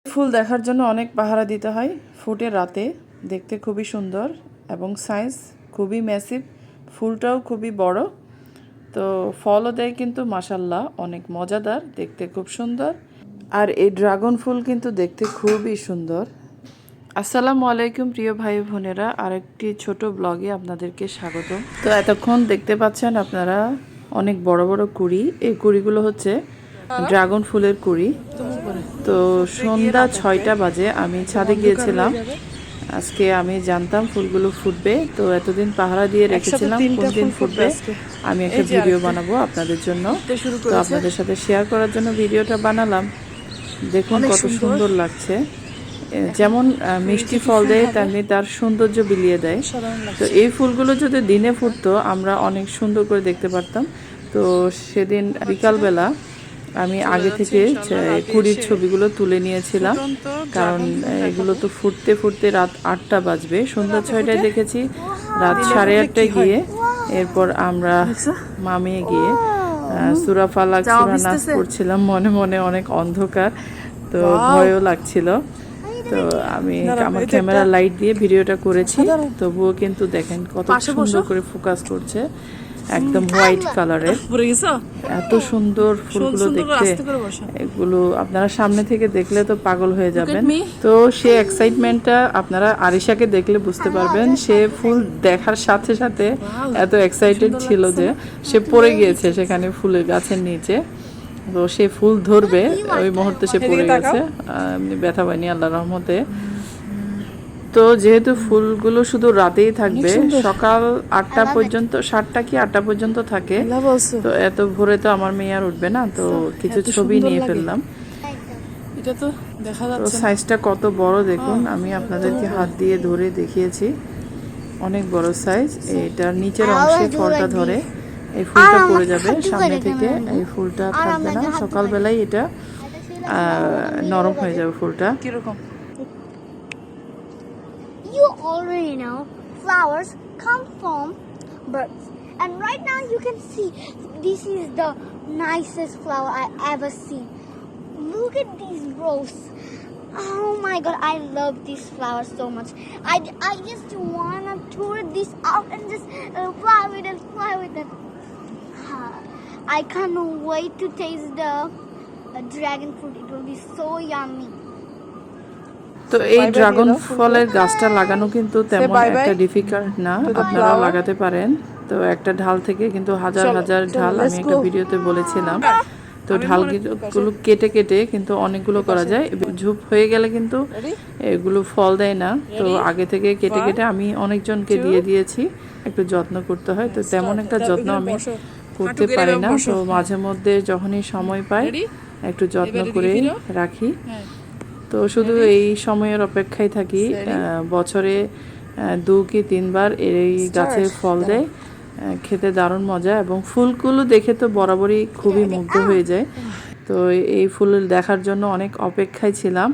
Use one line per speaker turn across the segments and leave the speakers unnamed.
ফুল দেখার জন্য অনেক পাহারা দিতে হয়। ফুটে রাতে, দেখতে খুবই সুন্দর এবং সাইজ খুবই ম্যাসিভ, ফুলটাও খুবই বড়। তো ফলও দেয় কিন্তু মাশাল্লাহ অনেক মজাদার, দেখতে খুব সুন্দর। আর এই ড্রাগন ফুল কিন্তু দেখতে খুবই সুন্দর। আসসালামু আলাইকুম প্রিয় ভাই বোনেরা, আরেকটি ছোট ব্লগে আপনাদেরকে স্বাগত। তো এতক্ষণ দেখতে পাচ্ছেন আপনারা অনেক বড় বড় কুড়ি, এই কুড়িগুলো হচ্ছে ড্রাগন ফুলের কুড়ি। তো সন্ধ্যা 6টা বাজে আমি ছাদে গিয়েছিলাম। আজকে আমি জানতাম ফুলগুলো ফুটবে, তো এতদিন পাহারা দিয়ে রেখেছিলাম কোন দিন ফুটবে আমি একটা ভিডিও বানাবো আপনাদের জন্য। তো আপনাদের সাথে শেয়ার করার জন্য ভিডিওটা বানালাম। দেখুন কত সুন্দর লাগছে, যেমন মিষ্টি ফল দেয় তেমনি তার সৌন্দর্য বিলিয়ে দেয়। তো এই ফুলগুলো যদি দিনে ফুটতো আমরা অনেক সুন্দর করে দেখতে পারতাম। তো সেদিন বিকালবেলা আমি আগে থেকে কুড়ির ছবিগুলো তুলে নিয়েছিলাম, কারণ এগুলো তো ফুটতে ফুটতে রাত 8টা বাজবে। সন্ধ্যা 6টায় দেখেছি, রাত 8:30টায় গিয়ে এরপর আমরা মামিয়ে গিয়ে সূরা ফালাক সূরা নাস পড়ছিলাম। মনে মনে অনেক অন্ধকার, তো ভয়ও লাগছিল। তো আমি আমার ক্যামেরা লাইট দিয়ে ভিডিওটা করেছি, তবুও কিন্তু দেখেন কত সুন্দর করে ফোকাস করছে, একদম হোয়াইট কালারের। এত সুন্দর ফুলগুলো দেখতে, এগুলো আপনারা সামনে থেকে দেখলে তো পাগল হয়ে যাবেন। তো সে এক্সাইটমেন্টটা আপনারা আরিশাকে দেখলে বুঝতে পারবেন। সে ফুল দেখার সাথে সাথে এত এক্সাইটেড ছিল যে সে পড়ে গিয়েছে সেখানে ফুলের গাছের নিচে। তো সে ফুল ধরবে ওই মুহূর্তে সে পড়ে গেছে, এমনি ব্যথা পায়নি আল্লাহর রহমতে। তো যেহেতু ফুলগুলো শুধু রাতেই থাকবে, সকাল 8টা পর্যন্ত, 7টা কি 8টা পর্যন্ত থাকে, তো এত ভোরে তো আমার মেয়ে আর উঠবে না। তো কিছু ছবি নিয়ে ফেললাম। এটা তো দেখা যাচ্ছে, সাইজটা কত বড় দেখুন, আমি আপনাদেরকে হাত দিয়ে ধরে দেখিয়েছি, অনেক বড় সাইজ। এটার নিচের অংশে ফলটা ধরে, এই ফুলটা পড়ে যাবে সামনে থেকে, এই ফুলটা থাকবে না। সকালবেলায় এটা নরম হয়ে যাবে ফুলটা। কিরকম?
You already know flowers come from birds, and right now you can see this is the nicest flower I ever seen. Look at these roses. Oh my god, I love these flowers so much. I just wanna tour this out and just fly with it. I can't wait to taste the dragon fruit. It will be so yummy.
তো এই dragon ফলের গাছটা লাগানো কিন্তু তেমন একটা difficult না, আপনারা লাগাতে পারেন। তো একটা ঢাল থেকে কিন্তু হাজার হাজার ঢাল, আমি একটা ভিডিওতে বলেছিলাম। তো ঢালগুলো কেটে কেটে কিন্তু অনেকগুলো করা যায়। ঝুপ হয়ে গেলে কিন্তু এগুলো ফল দেয় না। তো আগে থেকে কেটে কেটে আমি অনেকজনকে দিয়ে দিয়েছি, একটু যত্ন করতে হয়। তো তেমন একটা যত্ন আমি করতে পারি না, তো মাঝে মধ্যে যখনই সময় পাই একটু যত্ন করে রাখি। তো শুধু এই সময়ের অপেক্ষায় থাকি, বছরে 2 কি 3 বার এই গাছে ফল দেয়, খেতে দারুণ মজা, এবং ফুলগুলো দেখে তো বরাবরই খুবই মুগ্ধ হয়ে যায়। তো এই ফুল দেখার জন্য অনেক অপেক্ষায় ছিলাম,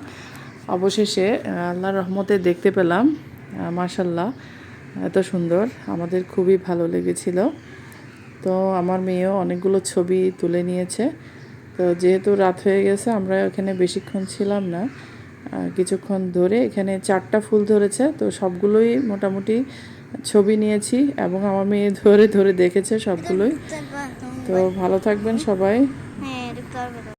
অবশেষে আল্লাহর রহমতে দেখতে পেলাম। মাশাল্লাহ এত সুন্দর, আমাদের খুবই ভালো লেগেছিল। তো আমার মেয়েও অনেকগুলো ছবি তুলে নিয়েছে। তো যেহেতু রাত হয়ে গেছে, আমরা এখানে বেশিক্ষণ ছিলাম না, কিছুক্ষণ ধরে এখানে 4টা ফুল ধরেছে, তো সবগুলোই মোটামুটি ছবি নিয়েছি, এবং আমার মেয়ে ধরে ধরে দেখেছে সবগুলোই। তো ভালো থাকবেন সবাই।